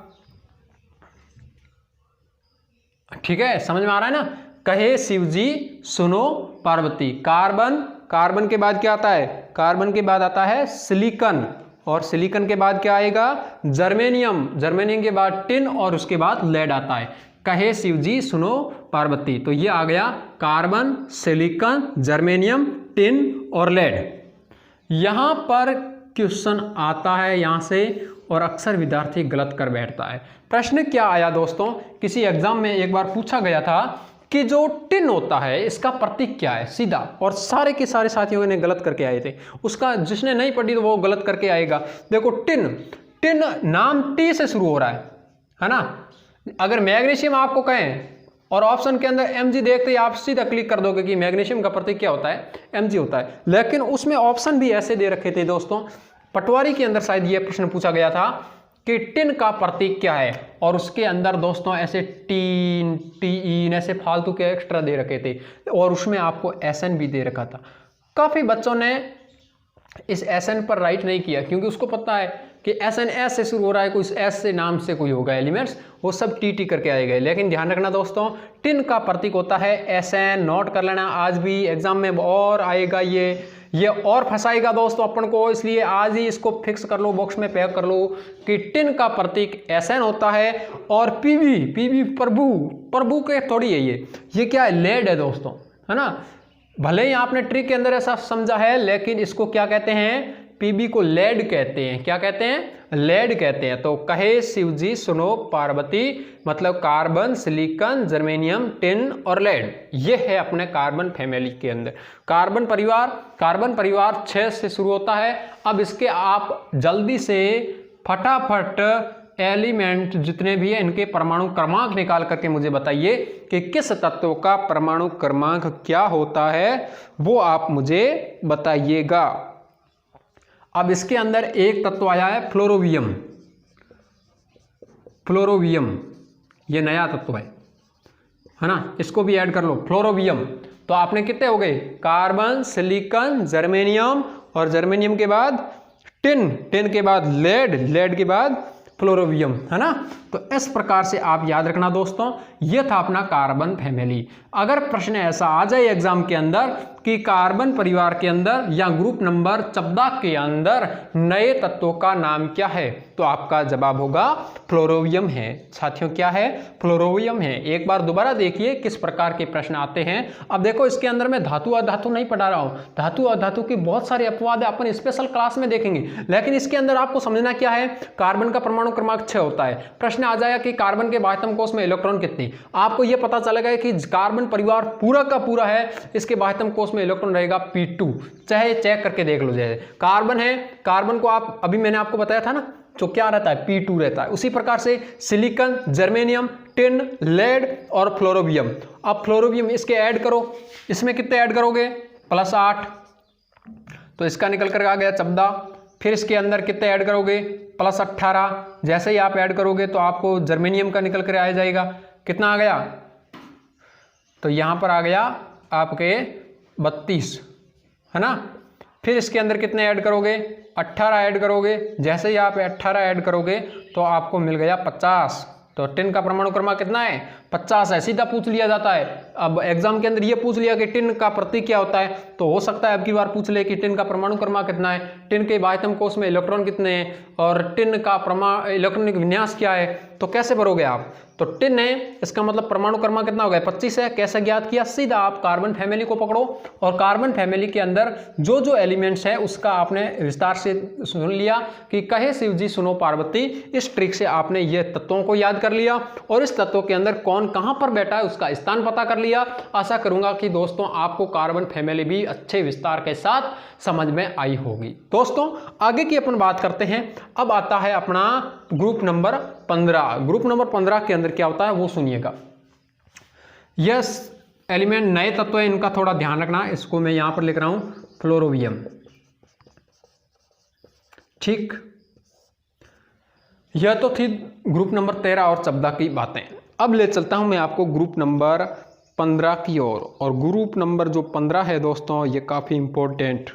ठीक है, समझ में आ रहा है ना। कहे शिवजी सुनो पार्वती। कार्बन, कार्बन के बाद क्या आता है? कार्बन के बाद आता है सिलिकॉन, और सिलिकॉन के बाद क्या आएगा? जर्मेनियम, जर्मेनियम के बाद टिन, और उसके बाद लेड आता है। कहे शिवजी सुनो पार्वती, तो ये आ गया कार्बन, सिलिकॉन, जर्मेनियम, टिन और लेड। यहां पर क्वेश्चन आता है यहां से, और अक्सर विद्यार्थी गलत कर बैठता है। प्रश्न क्या आया दोस्तों, किसी एग्जाम में एक बार पूछा गया था कि जो टिन होता है इसका प्रतीक क्या है, सीधा, और सारे के सारे साथियों ने गलत करके आए थे। उसका जिसने नहीं पढ़ी तो वो गलत करके आएगा। देखो टिन, टिन नाम टी से शुरू हो रहा है ना। अगर मैग्नीशियम आपको कहें और ऑप्शन के अंदर Mg देखते ही आप सीधा क्लिक कर दोगे कि मैग्नीशियम का प्रतीक क्या होता है? Mg होता है। लेकिन उसमें ऑप्शन भी ऐसे दे रखे थे दोस्तों, पटवारी के अंदर शायद ये प्रश्न पूछा गया था कि टिन का प्रतीक क्या है, और उसके अंदर दोस्तों ऐसे टीन, टीन ऐसे फालतू के एक्स्ट्रा दे रखे थे, और उसमें आपको SN भी दे रखा था। काफ़ी बच्चों ने इस SN पर राइट नहीं किया, क्योंकि उसको पता है कि SN S से शुरू हो रहा है, कोई S से नाम से कोई होगा एलिमेंट्स, वो सब TT करके आए गए। लेकिन ध्यान रखना दोस्तों, टिन का प्रतीक होता है SN, नोट कर लेना, आज भी एग्जाम में और आएगा ये और फंसाएगा दोस्तों अपन को, इसलिए आज ही इसको फिक्स कर लो, बॉक्स में पैक कर लो कि टिन का प्रतीक SN होता है। और पीबी प्रभु के थोड़ी है ये क्या है? लेड है दोस्तों, है ना। भले ही आपने ट्रिक के अंदर ऐसा समझा है, लेकिन इसको क्या कहते हैं? पीबी को लेड कहते हैं। क्या कहते हैं? लेड कहते हैं। तो कहे शिवजी सुनो पार्वती मतलब कार्बन, सिलिकॉन, जर्मेनियम, टिन और लेड, ये है अपने कार्बन फैमिली के अंदर। कार्बन परिवार 6 से शुरू होता है। अब इसके आप जल्दी से फटाफट एलिमेंट जितने भी हैं इनके परमाणु क्रमांक निकाल करके मुझे बताइए कि किस तत्व का परमाणु क्रमांक क्या होता है, वो आप मुझे बताइएगा। अब इसके अंदर एक तत्व आया है फ्लोरोवियम, ये नया तत्व है ना, इसको भी ऐड कर लो फ्लोरोवियम। तो आपने कितने हो गए? कार्बन, सिलिकॉन, जर्मेनियम, और जर्मेनियम के बाद टिन के बाद लेड के बाद फ्लोरोवियम, है ना। तो इस प्रकार से आप याद रखना दोस्तों, यह था अपना कार्बन फैमिली। अगर प्रश्न ऐसा आ जाए एग्जाम के अंदर कि कार्बन परिवार के अंदर या ग्रुप नंबर 14 के अंदर नए तत्वों का नाम क्या है, तो आपका जवाब होगा फ्लोरोवियम है। साथियों क्या है? फ्लोरोवियम है। एक बार दोबारा देखिए किस प्रकार के प्रश्न आते हैं। अब देखो इसके अंदर मैं धातु अधातु नहीं पढ़ा रहा हूँ, धातु अधातु के बहुत सारे अपवाद अपन स्पेशल क्लास में देखेंगे, लेकिन इसके अंदर आपको समझना क्या है, कार्बन का परमाणु क्रमांक 6 होता है। प्रश्न आ जाएगा कि कार्बन के बाह्यतम कोश में इलेक्ट्रॉन कितने, आपको यह पता चलेगा कि कार्बन परिवार पूरा का पूरा है, इसके बाह्यतम कोश में इलेक्ट्रॉन रहेगा P2, चाहे चेक करके देख लो। जैसे कार्बन है, कार्बन को आप अभी मैंने आपको बताया था ना, जो क्या रहता है P2 रहता है। उसी प्रकार से सिलिकॉन, जर्मेनियम, टिन, लेड और फ्लोरोवियम। अब फ्लोरोवियम इसके ऐड करो, इसमें कितने ऐड करोगे? +8, तो इसका निकल कर आ गया 14। फिर इसके अंदर कितने ऐड करोगे? +18। जैसे ही आप ऐड करोगे तो आपको जर्मेनियम का निकल कर आ जाएगा। कितना आ गया? तो यहां पर आ गया आपके 32, है ना। फिर इसके अंदर कितने ऐड करोगे? 18 ऐड करोगे। जैसे ही आप 18 ऐड करोगे तो आपको मिल गया 50। तो टिन का परमाणु क्रमांक कितना है? 50 है। सीधा पूछ लिया जाता है। अब एग्जाम के अंदर ये पूछ लिया कि टिन का प्रतीक क्या होता है, तो हो सकता है अब की बार पूछ ले कि टिन का परमाणु क्रमांक कितना है, टिन के बाह्यतम कोश में इलेक्ट्रॉन कितने हैं, और टिन का इलेक्ट्रॉनिक विन्यास क्या है। तो कैसे भरोगे आप? तो टिन है, इसका मतलब परमाणु क्रमांक कितना हो गया? 25 है। कैसे ज्ञात किया? सीधा आप कार्बन फैमिली को पकड़ो, और कार्बन फैमिली के अंदर जो जो एलिमेंट्स है उसका आपने विस्तार से सुन लिया कि कहे शिवजी सुनो पार्वती। इस ट्रिक से आपने ये तत्वों को याद कर लिया, और इस तत्वों के अंदर कौन कौन कहाँ पर बैठा है उसका स्थान पता कर लिया। आशा करूंगा कि दोस्तों आपको कार्बन फैमिली भी अच्छे विस्तार के साथ समझ में आई होगी। दोस्तों आगे की अपन बात करते हैं। अब आता है अपना ग्रुप नंबर 15। ग्रुप नंबर 15 के अंदर क्या होता है वो सुनिएगा। यस एलिमेंट नए तत्व है, इनका थोड़ा ध्यान रखना। इसको मैं यहां पर लिख रहा हूं फ्लोरोवियम। ठीक, यह तो थी ग्रुप नंबर 13 और 14 की बातें। अब ले चलता हूं मैं आपको ग्रुप नंबर 15 की ओर। और ग्रुप नंबर जो 15 है दोस्तों ये काफी इंपॉर्टेंट।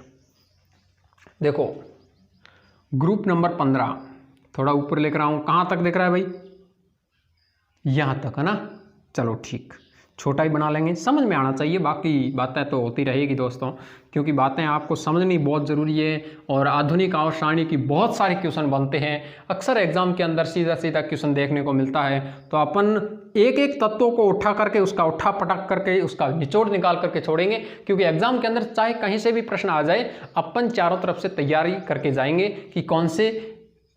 देखो ग्रुप नंबर 15 थोड़ा ऊपर लिख रहा हूं, कहां तक दिख रहा है भाई, यहां तक है ना। चलो ठीक, छोटा ही बना लेंगे, समझ में आना चाहिए, बाकी बातें तो होती रहेगी दोस्तों, क्योंकि बातें आपको समझनी बहुत ज़रूरी है। और आधुनिक आवर्त सारणी की बहुत सारे क्वेश्चन बनते हैं, अक्सर एग्जाम के अंदर सीधा सीधा क्वेश्चन देखने को मिलता है। तो अपन एक एक तत्वों को उठा करके उसका उठा पटक करके उसका निचोड़ निकाल करके छोड़ेंगे, क्योंकि एग्जाम के अंदर चाहे कहीं से भी प्रश्न आ जाए अपन चारों तरफ से तैयारी करके जाएंगे कि कौन से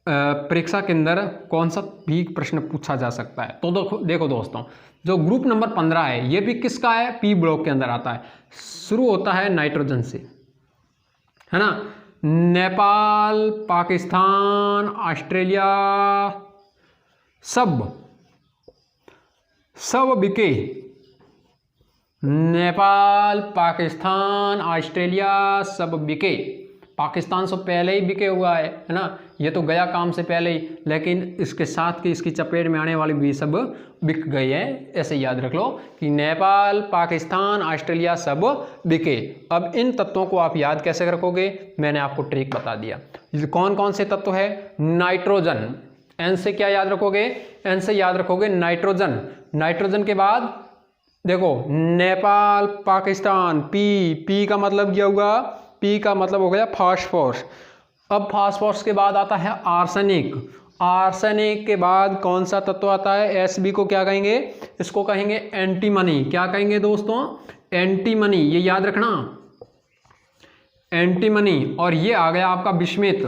परीक्षा के अंदर कौन सा भी प्रश्न पूछा जा सकता है। तो देखो दोस्तों जो ग्रुप नंबर 15 है ये भी किसका है, पी ब्लॉक के अंदर आता है। शुरू होता है नाइट्रोजन से, है ना। नेपाल, पाकिस्तान, ऑस्ट्रेलिया सब बिके। नेपाल, पाकिस्तान, ऑस्ट्रेलिया सब बिके। पाकिस्तान से पहले ही बिके हुआ है ना, ये तो गया काम से पहले ही, लेकिन इसके साथ की इसकी चपेट में आने वाली भी सब बिक गई है। ऐसे याद रख लो कि नेपाल, पाकिस्तान, ऑस्ट्रेलिया सब बिके। अब इन तत्वों को आप याद कैसे रखोगे, मैंने आपको ट्रिक बता दिया। कौन कौन से तत्व है, नाइट्रोजन, एन से क्या याद रखोगे, एन से याद रखोगे नाइट्रोजन। नाइट्रोजन के बाद देखो नेपाल, पाकिस्तान, पी का मतलब क्या हुआ, पी का मतलब हो गया फास्फोरस। अब फास्फोरस के बाद आता है आर्सेनिक। आर्सेनिक के बाद कौन सा तत्व आता है, एसबी को क्या कहेंगे, इसको कहेंगे एंटीमनी। क्या कहेंगे दोस्तों, एंटीमनी, ये याद रखना एंटीमनी। और ये आ गया आपका बिस्मिथ,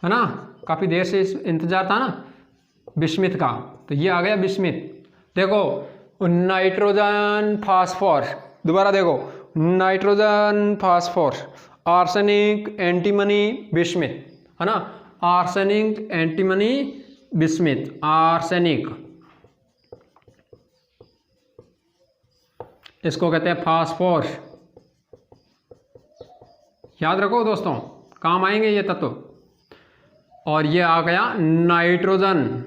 है ना, काफी देर से इंतजार था ना बिस्मिथ का, तो ये आ गया बिस्मिथ। देखो नाइट्रोजन, फास्फोरस, दोबारा देखो nitrogen, phosphorus, arsenic, antimony, bismuth, है ना। आर्सेनिक, एंटीमनी, बिस्मिथ, आर्सेनिक, इसको कहते हैं फास्फोरस। याद रखो दोस्तों, काम आएंगे ये तत्व। और ये आ गया nitrogen.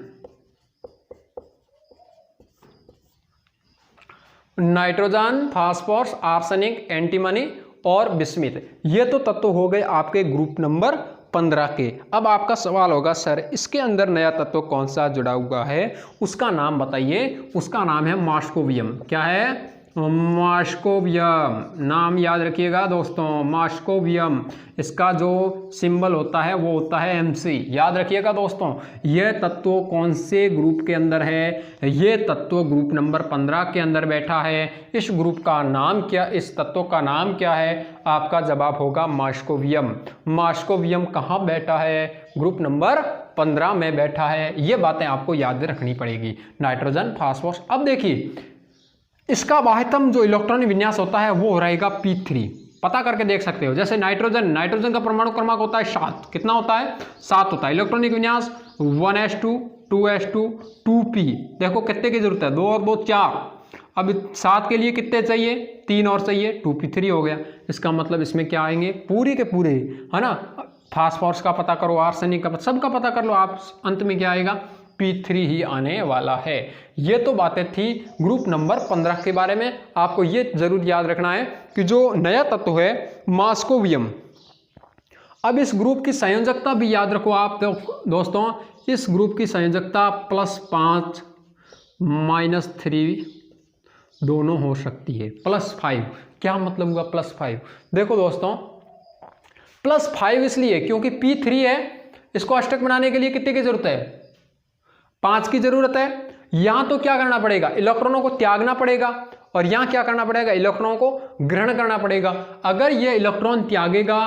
Nitrogen, phosphorus, arsenic, antimony और बिस्मिथ, ये तो तत्व हो गए आपके ग्रुप नंबर 15 के। अब आपका सवाल होगा सर इसके अंदर नया तत्व कौन सा जुड़ा हुआ है, उसका नाम बताइए। उसका नाम है मॉस्कोवियम। क्या है, मॉस्कोवियम, नाम याद रखिएगा दोस्तों, मॉस्कोवियम। इसका जो सिंबल होता है वो होता है MC, याद रखिएगा दोस्तों। यह तत्व कौन से ग्रुप के अंदर है, ये तत्व ग्रुप नंबर 15 के अंदर बैठा है। इस ग्रुप का नाम क्या, इस तत्व का नाम क्या है, आपका जवाब होगा मॉस्कोवियम। मॉस्कोवियम कहाँ बैठा है, ग्रुप नंबर 15 में बैठा है। ये बातें आपको याद रखनी पड़ेगी, नाइट्रोजन, फास्फोरस। अब देखिए इसका बाह्यतम जो इलेक्ट्रॉनिक विन्यास होता है वो रहेगा P3, पता करके देख सकते हो। जैसे नाइट्रोजन का परमाणु क्रमांक होता है 7, कितना होता है, 7 होता है। इलेक्ट्रॉनिक विन्यास 1s2, 2s2, 2p, देखो कितने की जरूरत है, 2 और 2 4। अब 7 के लिए कितने चाहिए, 3 और चाहिए, 2p3 हो गया। इसका मतलब इसमें क्या आएंगे, पूरे के पूरे, है ना। फास्फोरस का पता करो, आर्सेनिक का सबका पता कर लो आप, अंत में क्या आएगा, P3 ही आने वाला है। ये तो बातें थी ग्रुप नंबर 15 के बारे में। आपको ये जरूर याद रखना है कि जो नया तत्व है मॉस्कोवियम। अब इस ग्रुप की संयोजकता भी याद रखो आप दोस्तों। इस ग्रुप की संयोजकता +5 -3 दोनों हो सकती है। +5 क्या मतलब हुआ, +5, देखो दोस्तों +5 इसलिए क्योंकि P3 है, इसको अष्टक बनाने के लिए कितने की जरूरत है, 5 की जरूरत है। यहां तो क्या करना पड़ेगा, इलेक्ट्रॉनों को त्यागना पड़ेगा, और यहां क्या करना पड़ेगा, इलेक्ट्रॉनों को ग्रहण करना पड़ेगा। अगर ये इलेक्ट्रॉन त्यागेगा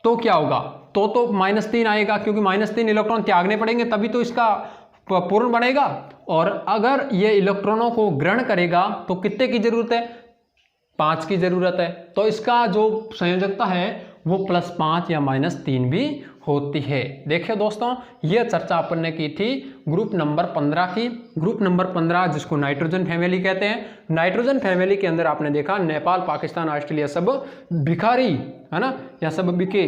तो क्या होगा, तो -3 आएगा, क्योंकि -3 इलेक्ट्रॉन त्यागने पड़ेंगे तभी तो इसका पूर्ण बनेगा। और अगर ये इलेक्ट्रॉनों को ग्रहण करेगा तो कितने की जरूरत है, 5 की जरूरत है। तो इसका जो संयोजकता है वो +5 या -3 भी होती है। देखिए दोस्तों, ये चर्चा अपन ने की थी ग्रुप नंबर 15 की। ग्रुप नंबर 15 जिसको नाइट्रोजन फैमिली कहते हैं। नाइट्रोजन फैमिली के अंदर आपने देखा नेपाल, पाकिस्तान, ऑस्ट्रेलिया सब भिखारी है ना, या सब बिके।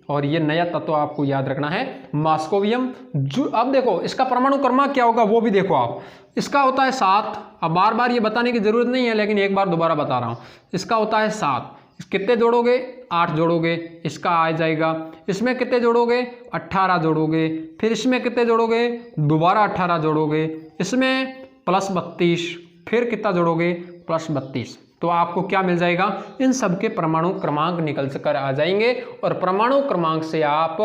और ये नया तत्व आपको याद रखना है मॉस्कोवियम। जो अब देखो इसका परमाणु क्रमांक क्या होगा वो भी देखो आप। इसका होता है 7। अब बार बार ये बताने की जरूरत नहीं है, लेकिन एक बार दोबारा बता रहा हूं। इसका होता है 7। कितने जोड़ोगे, 8 जोड़ोगे, इसका आ जाएगा। इसमें कितने जोड़ोगे, 18 जोड़ोगे। फिर इसमें कितने जोड़ोगे, दोबारा 18 जोड़ोगे। इसमें +32, फिर कितना जोड़ोगे, +32। तो आपको क्या मिल जाएगा, इन सब के परमाणु क्रमांक निकल कर आ जाएंगे। और परमाणु क्रमांक से आप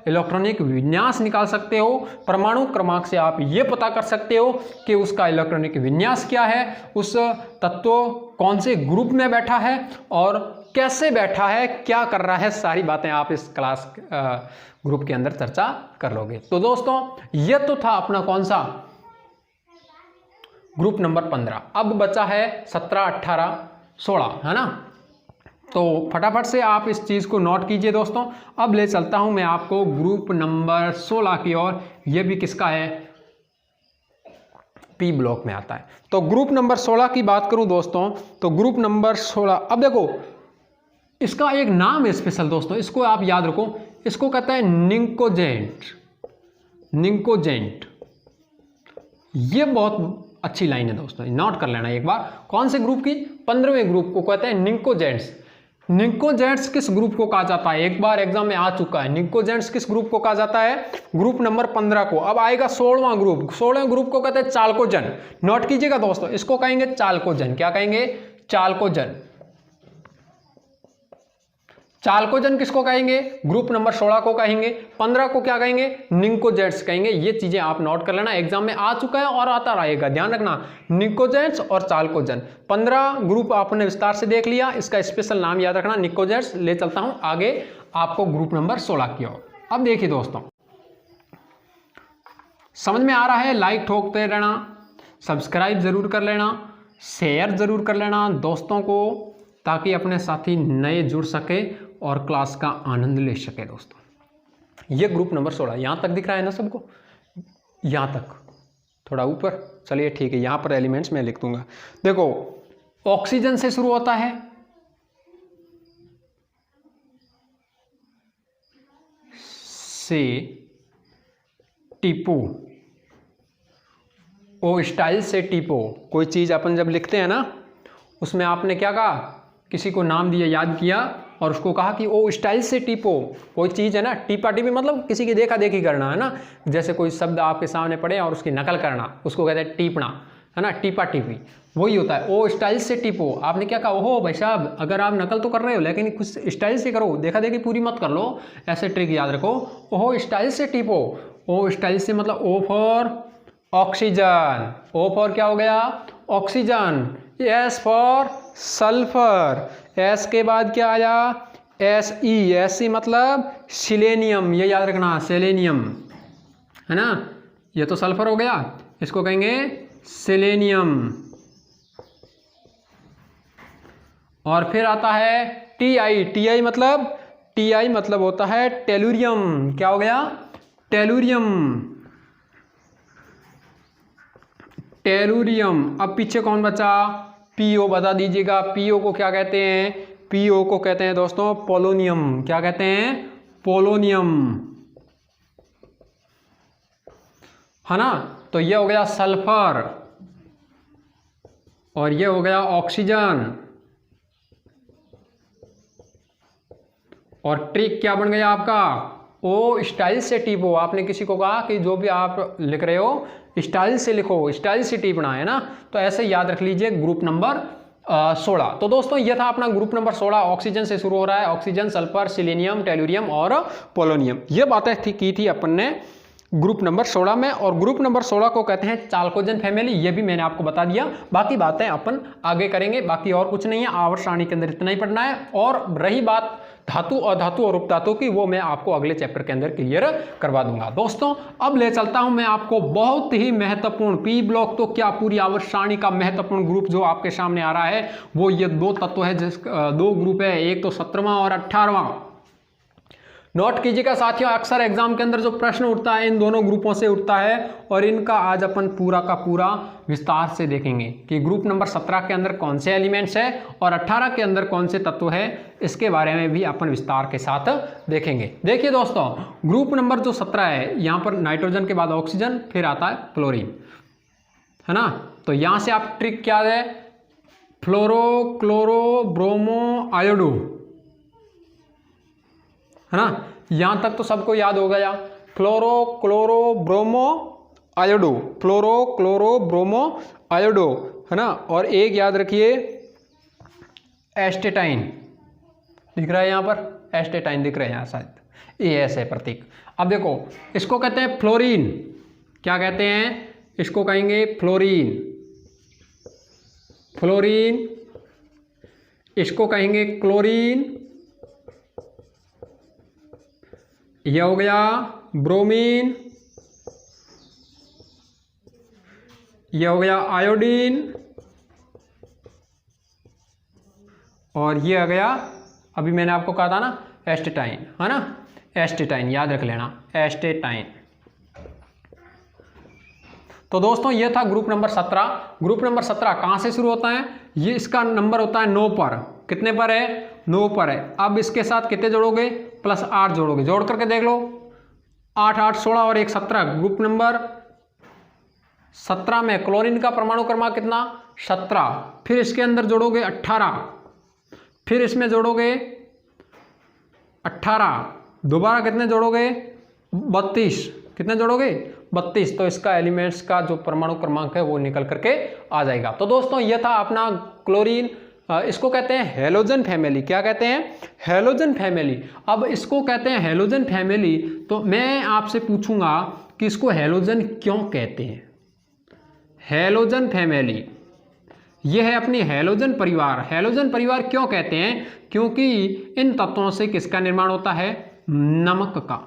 इलेक्ट्रॉनिक विन्यास निकाल सकते हो। परमाणु क्रमांक से आप ये पता कर सकते हो कि उसका इलेक्ट्रॉनिक विन्यास क्या है, उस तत्व कौन से ग्रुप में बैठा है और कैसे बैठा है, क्या कर रहा है। सारी बातें आप इस क्लास ग्रुप के अंदर चर्चा कर लोगे। तो दोस्तों ये तो था अपना कौन सा, ग्रुप नंबर 15। अब बचा है 17, 18, 16, है ना। तो फटाफट से आप इस चीज़ को नोट कीजिए दोस्तों। अब ले चलता हूं मैं आपको ग्रुप नंबर 16 की ओर। यह भी किसका है, पी ब्लॉक में आता है। तो ग्रुप नंबर 16 की बात करूं दोस्तों, तो ग्रुप नंबर 16, अब देखो इसका एक नाम है स्पेशल दोस्तों, इसको आप याद रखो। इसको कहते हैं निंकोजेंट। निंकोजेंट, ये बहुत अच्छी लाइन है दोस्तों, नोट कर लेना एक बार। कौन से ग्रुप की, 15वें ग्रुप को कहते हैं निंकोजेंट्स। निंकोजेंट्स किस ग्रुप को कहा जाता है, एक बार एग्जाम में आ चुका है। निंकोजेंट्स किस ग्रुप को कहा जाता है, ग्रुप नंबर 15 को। अब आएगा 16वां ग्रुप। 16वें ग्रुप को कहते हैं चाल्कोजन। नोट कीजिएगा दोस्तों, इसको कहेंगे चाल्कोजन। क्या कहेंगे, चाल्कोजन। चाल्कोजन किसको कहेंगे, ग्रुप नंबर 16 को कहेंगे। 15 को क्या कहेंगे, निंकोजेंट्स कहेंगे। ये चीजें आप नोट कर लेना, एग्जाम में आ चुका है और आता रहेगा, ध्यान रखना। निंकोजेंट्स और चाल्कोजन, 15 ग्रुप आपने विस्तार से देख लिया। इसका स्पेशल नाम याद रखना, निंकोजेंट्स। ले चलता हूं आगे आपको ग्रुप नंबर 16 की ओर। अब देखिए दोस्तों, समझ में आ रहा है, लाइक ठोकते रहना, सब्सक्राइब जरूर कर लेना, शेयर जरूर कर लेना दोस्तों को, ताकि अपने साथी नए जुड़ सके और क्लास का आनंद ले सके दोस्तों। ये ग्रुप नंबर 16 यहां तक दिख रहा है ना सबको, यहां तक, थोड़ा ऊपर, चलिए ठीक है, यहां पर एलिमेंट्स मैं लिख दूंगा। देखो ऑक्सीजन से शुरू होता है, से टिपो, ओ स्टाइल से टिपो। कोई चीज अपन जब लिखते हैं ना, उसमें आपने क्या कहा, किसी को नाम दिया, याद किया और उसको कहा कि ओ स्टाइल से टिपो। कोई चीज़ है ना, टीपा टिपी मतलब किसी की देखा देखी करना, है ना। जैसे कोई शब्द आपके सामने पड़े और उसकी नकल करना, उसको कहते हैं टीपना, है ना, टीपा टिपी, वही होता है। ओ स्टाइल से टिपो। आपने क्या कहा, ओहो भाई साहब, अगर आप नकल तो कर रहे हो लेकिन कुछ स्टाइल से करो, देखा देखी पूरी मत कर लो, ऐसे ट्रिक याद रखो। ओहो स्टाइल से टिपो। ओ स्टाइल से मतलब O for oxygen. O for क्या हो गया, oxygen. S for sulphur. S के बाद क्या आया, Fe। Fe मतलब सिलेनियम, ये याद रखना, सेलेनियम, है ना। ये तो सल्फर हो गया, इसको कहेंगे सेलेनियम। और फिर आता है Ti। Ti मतलब होता है टेलुरियम। क्या हो गया, टेलुरियम। टेलुरियम। अब पीछे कौन बचा, पीओ बता दीजिएगा। पीओ को क्या कहते हैं, पीओ को कहते हैं दोस्तों पोलोनियम। क्या कहते हैं, पोलोनियम, है ना। तो ये हो गया सल्फर और ये हो गया ऑक्सीजन। और ट्रिक क्या बन गया आपका, ओ स्टाइल से टिपो। आपने किसी को कहा कि जो भी आप लिख रहे हो स्टाइल से लिखो, स्टाइल से टिपना, है ना। तो ऐसे याद रख लीजिए ग्रुप नंबर 16। तो दोस्तों ये था अपना ग्रुप नंबर 16। ऑक्सीजन से शुरू हो रहा है, ऑक्सीजन, सल्फर, सिलेनियम, टेलुरियम और पोलोनियम। ये बातें की थी अपन ने ग्रुप नंबर 16 में। और ग्रुप नंबर 16 को कहते हैं चाल्कोजन फैमिली। ये भी मैंने आपको बता दिया, बाकी बातें अपन आगे करेंगे। बाकी और कुछ नहीं है, आवर्त सारणी के अंदर इतना ही पढ़ना है। और रही बात धातु, अधातु और उपधातु की, वो मैं आपको अगले चैप्टर के अंदर क्लियर करवा दूंगा। दोस्तों अब ले चलता हूं मैं आपको बहुत ही महत्वपूर्ण पी ब्लॉक, तो क्या पूरी आवर्त सारणी का महत्वपूर्ण ग्रुप जो आपके सामने आ रहा है वो ये दो तत्व है, दो ग्रुप है, एक तो 17वां और 18वां। नोट कीजिएगा साथियों, अक्सर एग्जाम के अंदर जो प्रश्न उठता है इन दोनों ग्रुपों से उठता है और इनका आज अपन पूरा का पूरा विस्तार से देखेंगे कि ग्रुप नंबर 17 के अंदर कौन से एलिमेंट्स है और 18 के अंदर कौन से तत्व है, इसके बारे में भी अपन विस्तार के साथ देखेंगे। देखिए दोस्तों, ग्रुप नंबर जो 17 है, यहाँ पर नाइट्रोजन के बाद ऑक्सीजन, फिर आता है फ्लोरीन, है ना। तो यहाँ से आप ट्रिक क्या है, फ्लोरो, क्लोरो, ब्रोमो, आयोडो, है ना। यहां तक तो सबको याद हो गया, फ्लोरो, क्लोरो, ब्रोमो, आयोडो, फ्लोरो, क्लोरो, ब्रोमो, आयोडो, है ना। और एक याद रखिए एस्टेटाइन, दिख रहा है यहां पर, एस्टेटाइन दिख रहा है यहां शायद, ये ऐसे प्रतीक। अब देखो इसको कहते हैं फ्लोरीन, क्या कहते हैं इसको, कहेंगे फ्लोरीन, फ्लोरीन, इसको कहेंगे क्लोरीन, यह हो गया ब्रोमीन, यह हो गया आयोडीन, और ये आ गया, अभी मैंने आपको कहा था ना एस्टेटाइन, है ना, एस्टेटाइन याद रख लेना, एस्टेटाइन। तो दोस्तों ये था ग्रुप नंबर 17। ग्रुप नंबर 17 कहाँ से शुरू होता है, ये इसका नंबर होता है 9 पर, कितने पर है, 9 पर है। अब इसके साथ कितने जोड़ोगे, +8 जोड़ोगे, जोड़ करके देख लो, 8 8 16 और 1 17। ग्रुप नंबर 17 में क्लोरीन का परमाणु क्रमांक कितना, 17, फिर इसके अंदर जोड़ोगे 18, फिर इसमें जोड़ोगे 18, दोबारा कितने जोड़ोगे, 32, कितने जोड़ोगे, 32। तो इसका एलिमेंट्स का जो परमाणु क्रमांक है वो निकल करके आ जाएगा। तो दोस्तों ये था अपना क्लोरीन, इसको कहते हैं हेलोजन फैमिली, क्या कहते हैं, हेलोजन फैमिली। अब इसको कहते हैं हेलोजन फैमिली, तो मैं आपसे पूछूंगा कि इसको हेलोजन क्यों कहते हैं, हेलोजन फैमिली, यह है अपनी हेलोजन परिवार। हेलोजन परिवार क्यों कहते हैं, क्योंकि इन तत्वों से किसका निर्माण होता है, नमक का,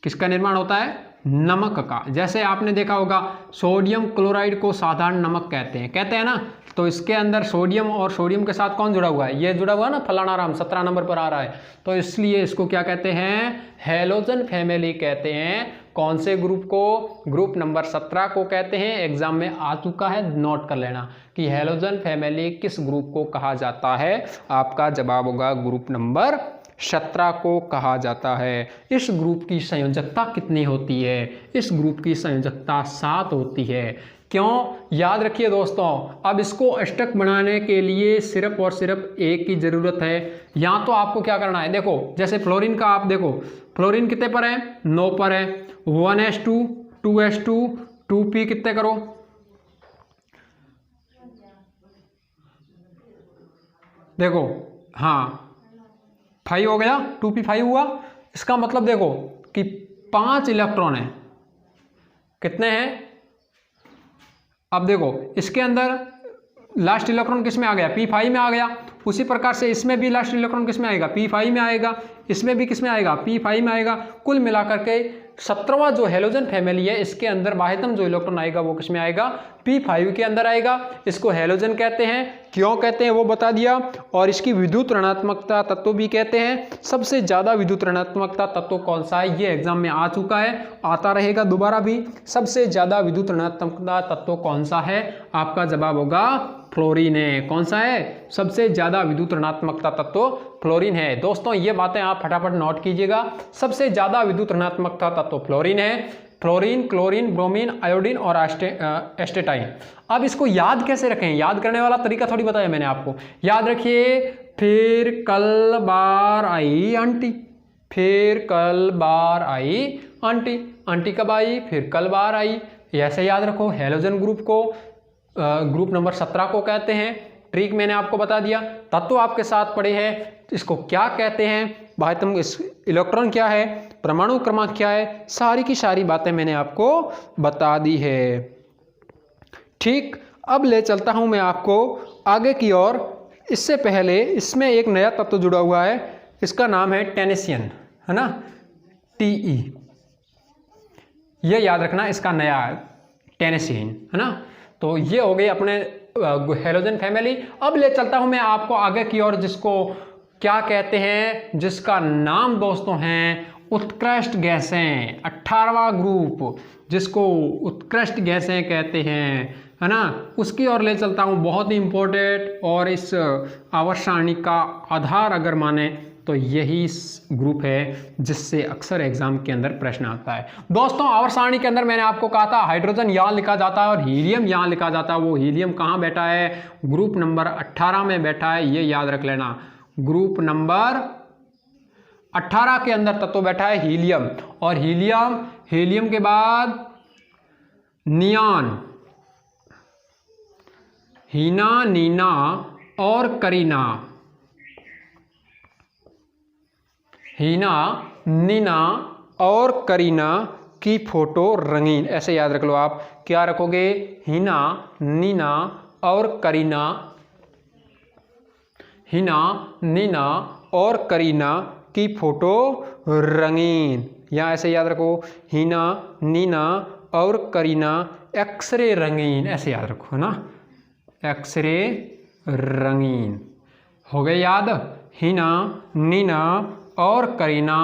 किसका निर्माण होता है, नमक का। जैसे आपने देखा होगा सोडियम क्लोराइड को साधारण नमक कहते हैं ना, तो इसके अंदर सोडियम और सोडियम के साथ कौन जुड़ा हुआ है, ये जुड़ा हुआ है ना, फलाना राम 17 नंबर पर आ रहा है, तो इसलिए इसको क्या कहते हैं, हेलोजन फैमिली कहते हैं। कौन से ग्रुप को, ग्रुप नंबर 17 को कहते हैं, एग्जाम में आ चुका है, नोट कर लेना कि हेलोजन फैमिली किस ग्रुप को कहा जाता है, आपका जवाब होगा ग्रुप नंबर 17 को कहा जाता है। इस ग्रुप की संयोजकता कितनी होती है, इस ग्रुप की संयोजकता 7 होती है। क्यों, याद रखिए दोस्तों, अब इसको अष्टक बनाने के लिए सिर्फ और सिर्फ एक की जरूरत है। यहाँ तो आपको क्या करना है, देखो जैसे फ्लोरीन का आप देखो, फ्लोरीन कितने पर है, 9 पर है, 1s2 2s2 2p कितने करो, देखो हाँ 5 हो गया, 2p5 हुआ। इसका मतलब देखो कि 5 इलेक्ट्रॉन है, कितने हैं, अब देखो इसके अंदर लास्ट इलेक्ट्रॉन किस में आ गया, p5 में आ गया। उसी प्रकार से इसमें भी लास्ट इलेक्ट्रॉन किस में आएगा, p5 में आएगा, इसमें भी किस में आएगा, p5 में आएगा। कुल मिलाकर के 17वां जो हेलोजन फैमिली है, इसके अंदर बाह्यतम जो इलेक्ट्रॉन आएगा वो किस में आएगा, p5 के अंदर आएगा। इसको हेलोजन कहते हैं, क्यों कहते हैं वो बता दिया, और इसकी विद्युत ऋणात्मकता तत्व भी कहते हैं। सबसे ज्यादा विद्युत ऋणात्मकता तत्व कौन सा है, ये एग्जाम में आ चुका है, आता रहेगा दोबारा भी। सबसे ज्यादा विद्युत ऋणात्मकता तत्व कौन सा है, आपका जवाब होगा फ्लोरीन है। कौन सा है, सबसे ज्यादा विद्युत ऋणात्मकता तत्व फ्लोरीन है। दोस्तों ये बातें आप फटाफट नोट कीजिएगा, सबसे ज्यादा विद्युत ऋणात्मकता तत्व फ्लोरीन है। फ्लोरीन, क्लोरीन, ब्रोमीन, आयोडीन और एस्टेटाइन। अब इसको याद कैसे रखें, याद करने वाला तरीका थोड़ी बताया मैंने आपको। याद रखिए, फिर कल बार आई आंटी, फिर कल बार आई आंटी, आंटी कब आई, फिर कल बार आई, ऐसे याद रखो। हेलोजन ग्रुप को ग्रुप नंबर 17 को कहते हैं। ट्रिक मैंने आपको बता दिया, तत्व आपके साथ पड़े हैं, इसको क्या कहते हैं, बाह्यतम इलेक्ट्रॉन क्या है, परमाणु क्रमांक क्या है, सारी की सारी बातें मैंने आपको बता दी है। ठीक, अब ले चलता हूं मैं आपको आगे की ओर। इससे पहले इसमें एक नया तत्व जुड़ा हुआ है, इसका नाम है टेनेसियन, है ना, TE, ये याद रखना, इसका नया टेनेसियन, है ना। तो ये हो गई अपने हेलोजन फैमिली। अब ले चलता हूं मैं आपको आगे की ओर, जिसको क्या कहते हैं, जिसका नाम दोस्तों है उत्कृष्ट गैसें, 18वां ग्रुप, जिसको उत्कृष्ट गैसें कहते हैं, है ना, उसकी ओर ले चलता हूं। बहुत ही इंपॉर्टेंट, और इस आवर्त सारणी का आधार अगर माने तो यही ग्रुप है जिससे अक्सर एग्जाम के अंदर प्रश्न आता है। दोस्तों आवर्त सारणी के अंदर मैंने आपको कहा था हाइड्रोजन यहाँ लिखा जाता है और हीलियम यहाँ लिखा जाता है। वो हीलियम कहाँ बैठा है, ग्रुप नंबर 18 में बैठा है, ये याद रख लेना। ग्रुप नंबर 18 के अंदर तत्व बैठा है हीलियम, और हीलियम के बाद नियॉन, हीना, नीना और करीना, हीना, नीना और करीना की फोटो रंगीन, ऐसे याद रख लो आप। क्या रखोगे, हीना, नीना और करीना, हीना, नीना और करीना की फोटो रंगीन, या ऐसे याद रखो, हीना, नीना और करीना एक्सरे रंगीन, ऐसे याद रखो, है ना, एक्सरे रंगीन। हो गए याद, हीना, नीना और करीना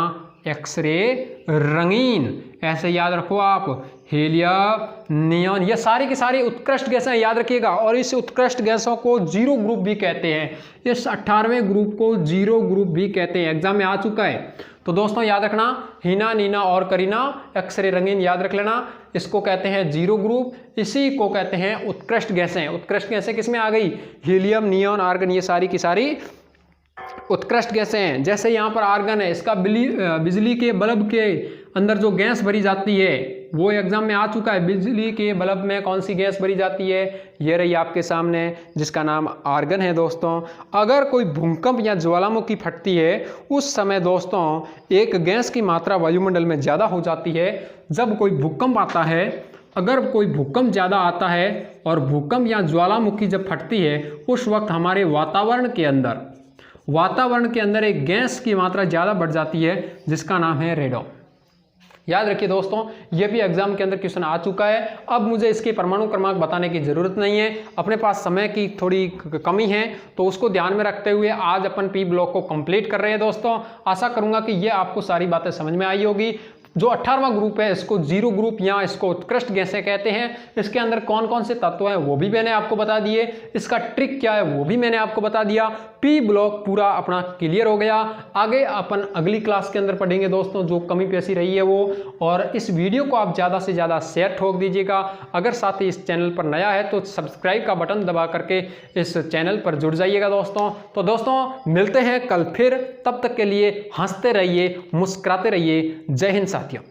एक्सरे रंगीन, ऐसे याद रखो आप। हीलियम, नियॉन, ये सारी की सारी उत्कृष्ट गैसें याद रखिएगा, और इस उत्कृष्ट गैसों को जीरो ग्रुप भी कहते हैं। इस 18वें ग्रुप को जीरो ग्रुप भी कहते हैं, एग्जाम में आ चुका है। तो दोस्तों याद रखना, हीना, नीना और करीना एक्सरे रंगीन याद रख लेना, इसको कहते हैं जीरो ग्रुप, इसी को कहते हैं उत्कृष्ट गैसें। उत्कृष्ट गैसें किसमें आ गई, हीलियम, नियॉन, आर्गन, ये सारी की सारी उत्कृष्ट गैसें हैं। जैसे यहाँ पर आर्गन है, इसका बिजली के बल्ब के अंदर जो गैस भरी जाती है, वो एग्जाम में आ चुका है। बिजली के बल्ब में कौन सी गैस भरी जाती है, ये रही आपके सामने, जिसका नाम आर्गन है। दोस्तों अगर कोई भूकंप या ज्वालामुखी फटती है, उस समय दोस्तों एक गैस की मात्रा वायुमंडल में ज़्यादा हो जाती है। जब कोई भूकंप आता है, अगर कोई भूकंप ज़्यादा आता है और भूकंप या ज्वालामुखी जब फटती है, उस वक्त हमारे वातावरण के अंदर एक गैस की मात्रा ज़्यादा बढ़ जाती है, जिसका नाम है रेडॉन। याद रखिए दोस्तों, ये भी एग्जाम के अंदर क्वेश्चन आ चुका है। अब मुझे इसके परमाणु क्रमांक बताने की ज़रूरत नहीं है, अपने पास समय की थोड़ी कमी है, तो उसको ध्यान में रखते हुए आज अपन पी ब्लॉक को कंप्लीट कर रहे हैं। दोस्तों आशा करूंगा कि ये आपको सारी बातें समझ में आई होगी। जो 18वां ग्रुप है, इसको जीरो ग्रुप या इसको उत्कृष्ट गैसें कहते हैं। इसके अंदर कौन कौन से तत्व हैं वो भी मैंने आपको बता दिए, इसका ट्रिक क्या है वो भी मैंने आपको बता दिया। पी ब्लॉक पूरा अपना क्लियर हो गया। आगे अपन अगली क्लास के अंदर पढ़ेंगे दोस्तों, जो कमी पेशी रही है वो। और इस वीडियो को आप ज़्यादा से ज़्यादा शेयर ठोक दीजिएगा। अगर साथ ही इस चैनल पर नया है तो सब्सक्राइब का बटन दबा करके इस चैनल पर जुड़ जाइएगा दोस्तों। तो दोस्तों मिलते हैं कल फिर, तब तक के लिए हंसते रहिए, मुस्कुराते रहिए। जय हिंद साथियों।